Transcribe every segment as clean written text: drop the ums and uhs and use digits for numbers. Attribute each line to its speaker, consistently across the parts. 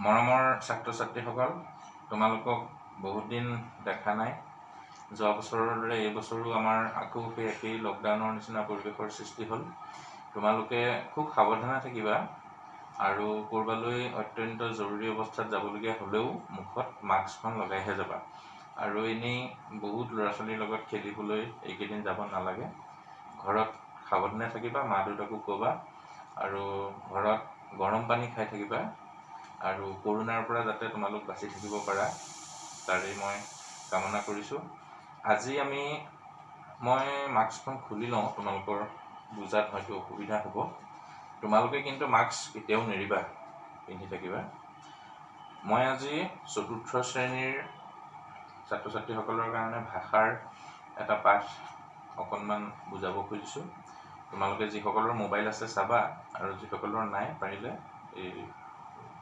Speaker 1: মৰমৰ ছাত্ৰ ছাত্ৰীসকল, তোমালোকক বহুত দিন দেখা নাই। যোৱা বছৰৰ দৰে এই বছৰো আমাৰ আকৌ সেই একেই লকডাউনৰ নিচিনা পৰিৱেশৰ সৃষ্টি হ'ল। তোমালোকে খুব সাৱধানে থাকিবা আৰু ক'ৰবালৈ অত্যন্ত জৰুৰী অৱস্থাত যাবলগীয়া হ'লেও মুখত মাস্কখন লগাইহে যাবা। আৰু এনেই বহুত ল'ৰা ছোৱালীৰ লগত খেলিবলৈ এইকেইদিন যাব নালাগে। ঘৰত সাৱধানে থাকিবা, মা দেউতাকো ক'বা, আৰু ঘৰত গৰম পানী খাই থাকিবা, আৰু কৰোনাৰ পৰা যাতে তোমালোক বাচি থাকিব পাৰা তাৰেই মই কামনা কৰিছোঁ। আজি মই মাস্কখন খুলি লওঁ, তোমালোকৰ বুজাত হয়তো অসুবিধা হ'ব। তোমালোকে কিন্তু মাস্ক কেতিয়াও নেৰিবা, পিন্ধি থাকিবা। মই আজি ৪ৰ্থ শ্ৰেণীৰ ছাত্ৰ ছাত্ৰীসকলৰ কাৰণে ভাষাৰ এটা পাঠ অকণমান বুজাব খুজিছোঁ। তোমালোকে যিসকলৰ মোবাইল আছে চাবা, আৰু যিসকলৰ নাই পাৰিলে এই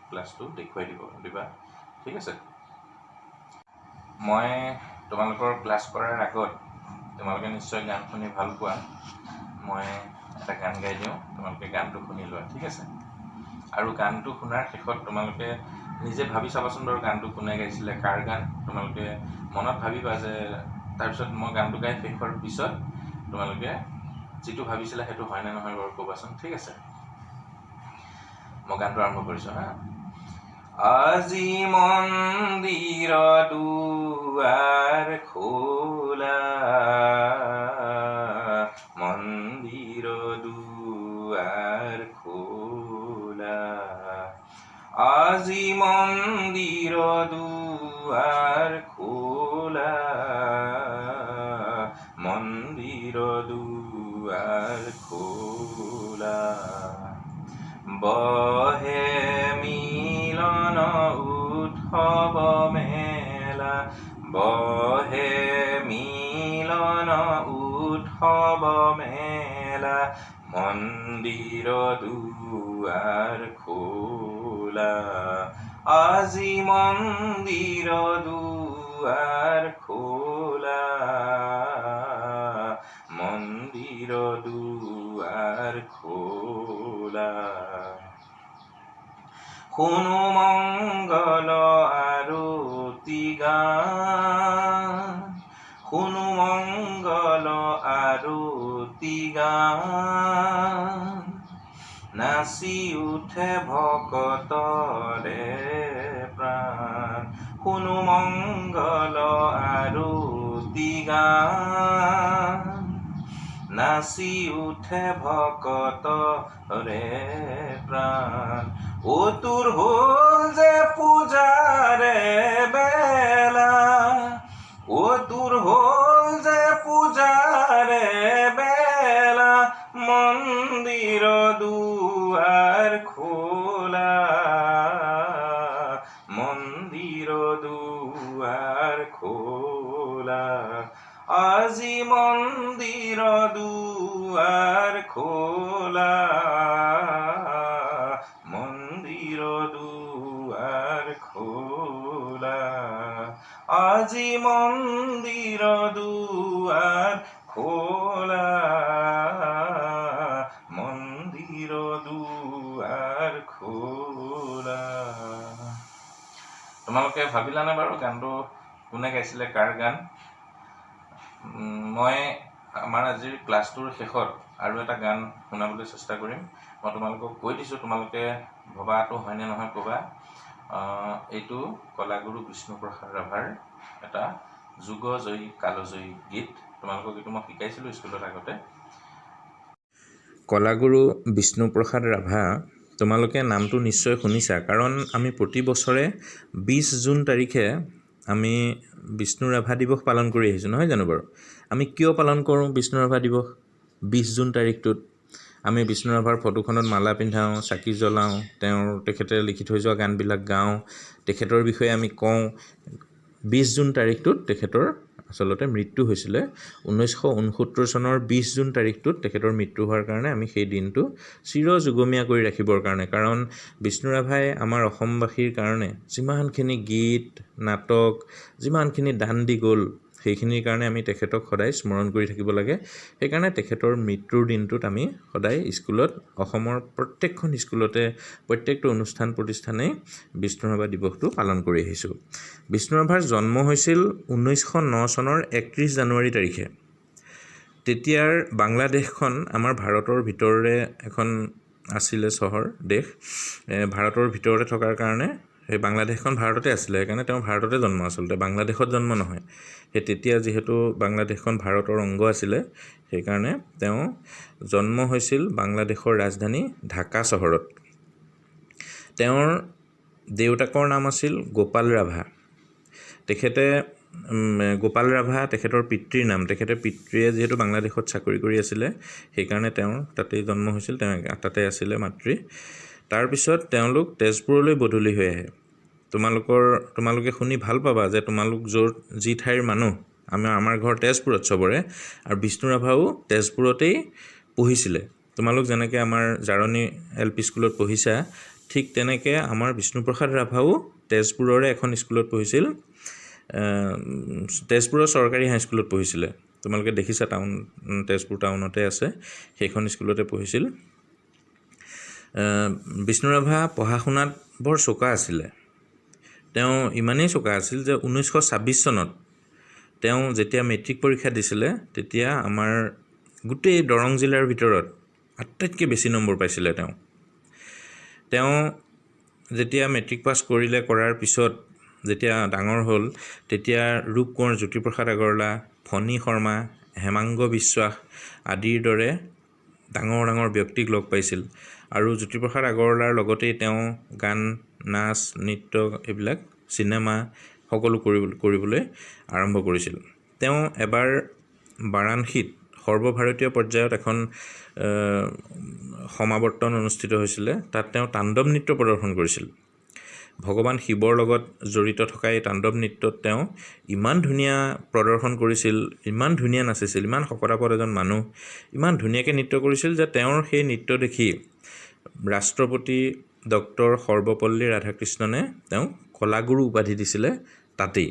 Speaker 1: ক্লাছটো দেখুৱাই দিবা, ঠিক আছে? মই তোমালোকৰ ক্লাছ কৰাৰ আগত তোমালোকে নিশ্চয় গান শুনি ভাল পোৱা। মই এটা গান গাই দিওঁ, তোমালোকে গানটো শুনি লোৱা, ঠিক আছে? আৰু গানটো শুনাৰ শেষত তোমালোকে নিজে ভাবি চাবাচোন বাৰু গানটো কোনে গাইছিলে, কাৰ গান। তোমালোকে মনত ভাবিবা যে তাৰপিছত মই গানটো গাই শেষ হোৱাৰ পিছত তোমালোকে যিটো ভাবিছিলা সেইটো হয় নে নহয় বাৰু ক'বাচোন, ঠিক আছে? মই গানটো আৰম্ভ কৰিছোঁ হা। আজি মন্দিৰ দুৱাৰ খোলা, মন্দিৰ দুৱাৰ খোলা, আজি মন্দিৰ দুৱাৰ খোলা, মন্দিৰ দুৱাৰ খোলা, বহে মিলন উৎসৱ মেলা, বহে মিলন উৎসৱ মেলা, মন্দিৰ দুৱাৰ খোলা, আজি মন্দিৰ দুৱাৰ খোলা, মন্দিৰ দুৱাৰ খোলা। শুনো মংগল আৰতি গান, শুনো মংগল আৰতি গান, নাচি উঠে ভকতৰে প্ৰাণ, শুনো মংগল আৰতি গান, নাচি উঠে ভকতৰে প্ৰাণ, ও তোৰ হ'ল যে পূজাৰে বেলা, ও তোৰ হ'ল যে পূজাৰে বেলা, মন্দিৰ দুৱাৰ খোলা, মন্দিৰ দুৱাৰ খোলা, আজি মন্দিৰ দুৱাৰ খোলা, মন্দিৰ দুৱাৰ খোলা, আজি মন্দিৰ দুৱাৰ খোলা, মন্দিৰ দুৱাৰ খোলা। তোমালোকে ভাবিলানে বাৰু গানটো কোনে গাইছিলে, কাৰ গান? মই আমাৰ আজিৰ ক্লাছটোৰ শেষত আৰু এটা গান শুনাবলৈ চেষ্টা কৰিম। মই তোমালোকক কৈ দিছোঁ, তোমালোকে ভবাটো হয়নে নহয় ক'বা। এইটো কলাগুৰু বিষ্ণুপ্ৰসাদ ৰাভাৰ এটা যুগজয়ী কালজয়ী গীত। তোমালোকক এইটো মই শিকাইছিলোঁ স্কুলত আগতে। কলাগুৰু বিষ্ণুপ্ৰসাদ ৰাভা, তোমালোকে নামটো নিশ্চয় শুনিছা, কাৰণ আমি প্ৰতি বছৰে 20 জুন তাৰিখে আমি বিষ্ণু ৰাভা দিৱস পালন কৰি আহিছোঁ, নহয় জানো বাৰু? আমি কিয় পালন কৰোঁ বিষ্ণু ৰাভা দিৱস 20 জুন তাৰিখটোত? আমি বিষ্ণু ৰাভাৰ ফটোখনত মালা পিন্ধাওঁ, চাকি জ্বলাওঁ, তেখেতে লিখি থৈ যোৱা গানবিলাক গাওঁ, তেখেতৰ বিষয়ে আমি কওঁ। 20 জুন তাৰিখটোত তেখেতৰ আচলতে মৃত্যু হৈছিলে। 1969 চনৰ 20 জুন তাৰিখটোত তেখেতৰ মৃত্যু হোৱাৰ কাৰণে আমি সেই দিনটো চিৰযুগমীয়া কৰি ৰাখিবৰ কাৰণে, কাৰণ বিষ্ণু ৰাভাই আমাৰ অসমবাসীৰ কাৰণে যিমানখিনি গীত, নাটক, যিমানখিনি দান দি গ'ল, সেইখিনিৰ কাৰণে আমি তেখেতক সদায় স্মৰণ কৰি থাকিব লাগে। সেইকাৰণে তেখেতৰ মৃত্যুৰ দিনটোত আমি সদায় স্কুলত, অসমৰ প্ৰত্যেকখন স্কুলতে, প্ৰত্যেকটো অনুষ্ঠান প্ৰতিষ্ঠানেই বিষ্ণুৰাভা দিৱসটো পালন কৰি আহিছোঁ। বিষ্ণুৰাভাৰ জন্ম হৈছিল 1909 চনৰ 31 জানুৱাৰী তাৰিখে। তেতিয়াৰ বাংলাদেশখন আমাৰ ভাৰতৰ ভিতৰৰে এখন আছিলে চহৰ, দেশ। ভাৰতৰ ভিতৰতে থকাৰ কাৰণে সেই বাংলাদেশখন ভাৰততে আছিলে, সেইকাৰণে তেওঁ ভাৰততে জন্ম, আচলতে বাংলাদেশত জন্ম নহয়। সেই তেতিয়া যিহেতু বাংলাদেশখন ভাৰতৰ অংগ আছিলে, সেইকাৰণে তেওঁ জন্ম হৈছিল বাংলাদেশৰ ৰাজধানী ঢাকা চহৰত। তেওঁৰ দেউতাকৰ নাম আছিল গোপাল ৰাভা। তেখেতে গোপাল ৰাভা তেখেতৰ পিতৃৰ নাম। তেখেতে পিতৃয়ে যিহেতু বাংলাদেশত চাকৰি কৰি আছিলে, সেইকাৰণে তেওঁৰ তাতেই জন্ম হৈছিল, তেওঁ তাতে আছিলে মাতৃ। তাৰপিছত তেওঁলোক তেজপুৰলৈ বদলি হৈ আহে। তোমালোকে শুনি ভাল পাবা যে তোমালোক যি ঠাইৰ মানুহ, আমাৰ ঘৰ তেজপুৰত চবৰে, আৰু বিষ্ণুৰাভাও তেজপুৰতেই পঢ়িছিলে। তোমালোক যেনেকৈ আমাৰ জাৰণি LP স্কুলত পঢ়িছা, ঠিক তেনেকৈ আমাৰ বিষ্ণুপ্ৰসাদ ৰাভাও তেজপুৰৰে এখন স্কুলত পঢ়িছিল, তেজপুৰৰ চৰকাৰী হাইস্কুলত পঢ়িছিলে। তোমালোকে দেখিছা, তেজপুৰ টাউনতে আছে, সেইখন স্কুলতে পঢ়িছিল। বিষ্ণুৰাভা পঢ়া শুনাত বৰ চোকা আছিলে। তেওঁ ইমানেই চোকা আছিল যে 1926 চনত তেওঁ যেতিয়া মেট্ৰিক পৰীক্ষা দিছিলে, তেতিয়া আমাৰ গোটেই দৰং জিলাৰ ভিতৰত আটাইতকৈ বেছি নম্বৰ পাইছিলে তেওঁ যেতিয়া মেট্ৰিক পাছ কৰাৰ পিছত যেতিয়া ডাঙৰ হ'ল, তেতিয়া ৰূপ কোঁৱৰ জ্যোতিপ্ৰসাদ আগৰৱালা, ফণী শৰ্মা, হেমাংগ বিশ্বাস আদিৰ দৰে ডাঙৰ ডাঙৰ ব্যক্তিক লগ পাইছিল। আৰু জ্যোতিপ্ৰসাদ আগৰৱালাৰ লগতেই তেওঁ গান, নাচ, নৃত্য, এইবিলাক চিনেমা সকলো কৰিবলৈ আৰম্ভ কৰিছিল। তেওঁ এবাৰ বাৰাণসীত সৰ্বভাৰতীয় পৰ্যায়ত এখন সমাৱৰ্তন অনুষ্ঠিত হৈছিলে, তাত তেওঁ তাণ্ডৱ নৃত্য প্ৰদৰ্শন কৰিছিল। ভগৱান শিৱৰ লগত জড়িত থকা এই তাণ্ডৱ নৃত্যত তেওঁ ইমান ধুনীয়া প্ৰদৰ্শন কৰিছিল, ইমান ধুনীয়া নাচিছিল, ইমান শকতাপদ এজন মানুহ, ইমান ধুনীয়াকৈ নৃত্য কৰিছিল যে তেওঁৰ সেই নৃত্য দেখি ৰাষ্ট্ৰপতি ডক্টৰ সৰ্বপল্লী ৰাধাকৃষ্ণনে তেওঁক কলাগুৰু উপাধি দিছিলে তাতেই।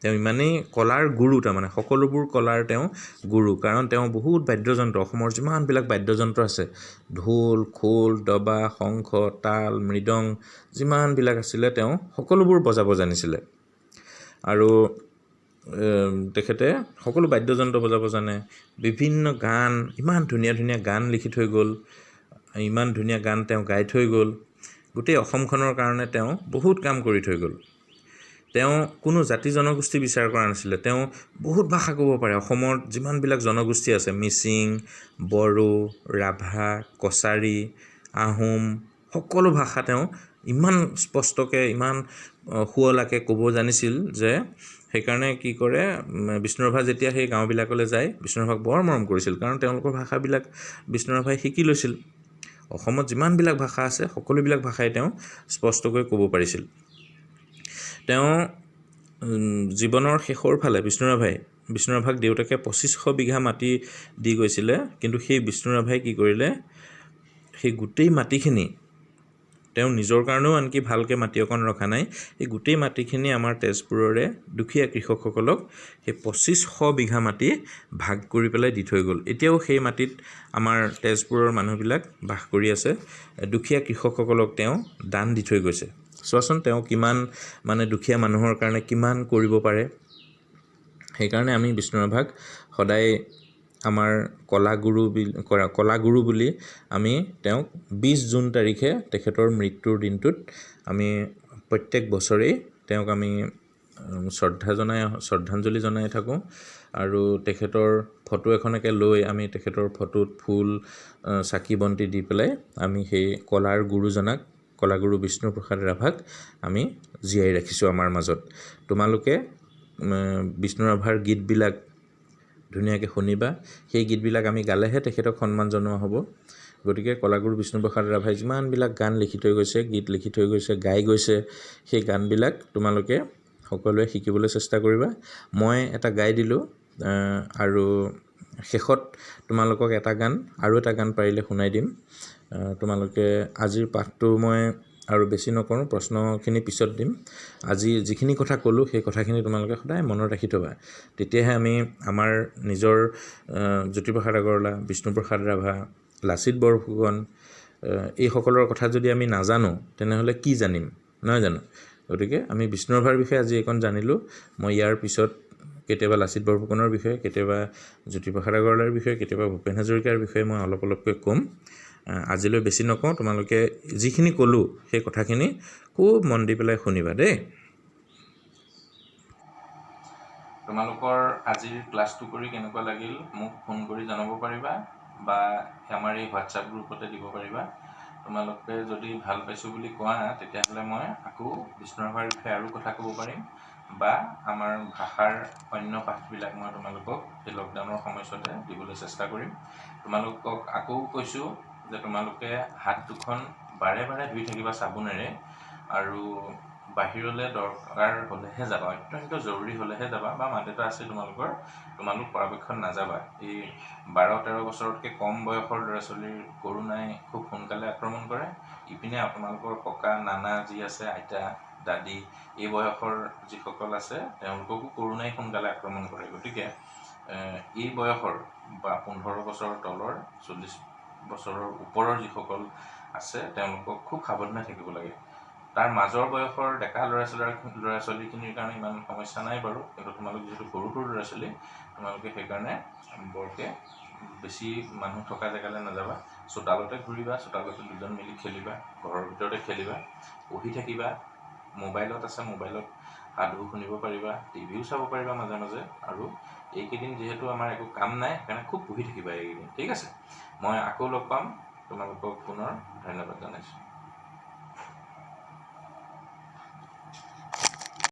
Speaker 1: তেওঁ ইমানেই কলাৰ গুৰু, তাৰমানে সকলোবোৰ কলাৰ তেওঁ গুৰু, কাৰণ তেওঁ বহুত বাদ্যযন্ত্ৰ, অসমৰ যিমানবিলাক বাদ্যযন্ত্ৰ আছে, ঢোল, খোল, দবা, শংখ, তাল, মৃদং, যিমানবিলাক আছিলে তেওঁ সকলোবোৰ বজাব জানিছিলে। আৰু তেখেতে সকলো বাদ্যযন্ত্ৰ বজাব জানে। বিভিন্ন গান, ইমান ধুনীয়া ধুনীয়া গান লিখি থৈ গ'ল, ইমান ধুনীয়া গান তেওঁ গাই থৈ গ'ল। গোটেই অসমখনৰ কাৰণে তেওঁ বহুত কাম কৰি থৈ গ'ল। তেওঁ কোনো জাতি জনগোষ্ঠী বিচাৰ কৰা নাছিলে। তেওঁ বহুত ভাষা ক'ব পাৰে। অসমত যিমানবিলাক জনগোষ্ঠী আছে, মিচিং, বড়ো, ৰাভা, কছাৰী, আহোম, সকলো ভাষা তেওঁ ইমান স্পষ্টকৈ, ইমান শুৱলাকৈ ক'ব জানিছিল যে সেইকাৰণে কি কৰে, বিষ্ণুৰাভা যেতিয়া সেই গাঁওবিলাকলৈ যায়, বিষ্ণুৰাভাক বৰ মৰম কৰিছিল, কাৰণ তেওঁলোকৰ ভাষাবিলাক বিষ্ণুৰাভাই শিকি লৈছিল। অসমত যিমানবিলাক ভাষা আছে, সকলোবিলাক ভাষাই তেওঁ স্পষ্টকৈ ক'ব পাৰিছিল। তেওঁ জীৱনৰ শেষৰ ফালে বিষ্ণুৰাভাক দেউতাকে 2500 বিঘা মাটি দি গৈছিলে, কিন্তু সেই বিষ্ণুৰাভাই কি কৰিলে, সেই গোটেই মাটিখিনি তেওঁ নিজৰ কাৰণেও আনকি ভালকৈ মাটি অকণ ৰখা নাই, সেই গোটেই মাটিখিনি আমাৰ তেজপুৰৰে দুখীয়া কৃষকসকলক সেই 2500 বিঘা মাটি ভাগ কৰি পেলাই দি থৈ গ'ল। এতিয়াও সেই মাটিত আমাৰ তেজপুৰৰ মানুহবিলাক বাস কৰি আছে। দুখীয়া কৃষকসকলক তেওঁ দান দি থৈ গৈছে। চোৱাচোন তেওঁ কিমান দুখীয়া মানুহৰ কাৰণে কিমান কৰিব পাৰে। সেইকাৰণে আমি বিষ্ণুৰাভাক সদায় আমাৰ কলাগুৰু বুলি আমি তেওঁক 20 জুন তাৰিখে তেখেতৰ মৃত্যুৰ দিনটোত আমি প্ৰত্যেক বছৰেই তেওঁক আমি শ্ৰদ্ধাঞ্জলি জনাই থাকোঁ। আৰু তেখেতৰ ফটো এখনকে লৈ আমি তেখেতৰ ফটোত ফুল, চাকি বন্তি দি পেলাই আমি সেই কলাগুৰু বিষ্ণুপ্ৰসাদ ৰাভাক আমি জীয়াই ৰাখিছোঁ আমাৰ মাজত। তোমালোকে বিষ্ণুৰাভাৰ গীতবিলাক ধুনীয়াকৈ শুনিবা। সেই গীতবিলাক আমি গালেহে তেখেতক সন্মান জনোৱা হ'ব। গতিকে কলাগুৰু বিষ্ণুপ্ৰসাদ ৰাভাই যিমানবিলাক গান লিখি থৈ গৈছে, গীত লিখি থৈ গৈছে, গাই গৈছে, সেই গানবিলাক তোমালোকে সকলোৱে শিকিবলৈ চেষ্টা কৰিবা। মই এটা গাই দিলোঁ, আৰু শেষত তোমালোকক আৰু এটা গান পাৰিলে শুনাই দিম। তোমালোকে আজিৰ পাঠটো মই আৰু বেছি নকৰোঁ, প্ৰশ্নখিনি পিছত দিম। আজি যিখিনি কথা ক'লোঁ সেই কথাখিনি তোমালোকে সদায় মনত ৰাখি থ'বা। তেতিয়াহে আমি আমাৰ নিজৰ জ্যোতিপ্ৰসাদ আগৰৱালা, বিষ্ণুপ্ৰসাদ ৰাভা, লাচিত বৰফুকন এইসকলৰ কথা যদি আমি নাজানো তেনেহ'লে কি জানিম, নহয় জানো? গতিকে আমি বিষ্ণু ৰাভাৰ বিষয়ে আজি এইকণ জানিলোঁ। মই ইয়াৰ পিছত কেতিয়াবা লাচিত বৰফুকনৰ বিষয়ে, কেতিয়াবা জ্যোতিপ্ৰসাদ আগৰৱালাৰ বিষয়ে, কেতিয়াবা ভূপেন হাজৰিকাৰ বিষয়ে মই অলপকৈ ক'ম। আজিলৈ বেছি নকওঁ, তোমালোকে যিখিনি ক'লোঁ সেই কথাখিনি খুব মন দি পেলাই শুনিবা দেই। তোমালোকৰ আজিৰ ক্লাছটো কৰি কেনেকুৱা লাগিল মোক ফোন কৰি জনাব পাৰিবা, বা আমাৰ এই হোৱাটছআপ গ্ৰুপতে দিব পাৰিবা। তোমালোকে যদি ভাল পাইছোঁ বুলি কোৱা তেতিয়াহ'লে মই আকৌ বিষ্ণু ৰাভাৰ বিষয়ে আৰু কথা ক'ব পাৰিম, বা আমাৰ ভাষাৰ অন্য পাঠবিলাক মই তোমালোকক এই লকডাউনৰ সময়ছোৱাতে দিবলৈ চেষ্টা কৰিম। তোমালোকক আকৌ কৈছোঁ যে তোমালোকে হাত দুখন বাৰে বাৰে ধুই থাকিবা চাবোনেৰে, আৰু বাহিৰলৈ দৰকাৰ হ'লেহে যাবা, অত্যন্ত জৰুৰী হ'লেহে যাবা, বা মা দেউতা আছে তোমালোক পৰাপক্ষত নাযাবা। এই 12-13 বছৰতকৈ কম বয়সৰ ল'ৰা ছোৱালীৰ কৰোণাই খুব সোনকালে আক্ৰমণ কৰে। ইপিনে তোমালোকৰ ককা নানা যি আছে, আইতা দাদী, এই বয়সৰ যিসকল আছে তেওঁলোককো কৰোণাই সোনকালে আক্ৰমণ কৰে। গতিকে এই বয়সৰ বা 15 বছৰৰ তলৰ, 40 বছৰৰ ওপৰৰ যিসকল আছে তেওঁলোকক খুব সাৱধানে থাকিব লাগে। তাৰ মাজৰ বয়সৰ ডেকা ল'ৰা ছোৱালীখিনিৰ কাৰণে ইমান সমস্যা নাই বাৰু, কিন্তু তোমালোক যিহেতু সৰু ল'ৰা ছোৱালী, তোমালোকে সেইকাৰণে বৰকৈ বেছি মানুহ থকা জেগালৈ নাযাবা। চোতালতে ঘূৰিবা, চোতালতে দুজন মিলি খেলিবা, ঘৰৰ ভিতৰতে খেলিবা, পঢ়ি থাকিবা। মোবাইলত আছে, মোবাইলত সাধু শুনিব পাৰিবা, টিভিও চাব পাৰিবা মাজে মাজে। আৰু এইকেইদিন যিহেতু আমাৰ একো কাম নাই, সেইকাৰণে খুব পঢ়ি থাকিবা এইকেইদিন, ঠিক আছে? মই আকৌ লগ পাম, তোমালোকক পুনৰ ধন্যবাদ জনাইছোঁ।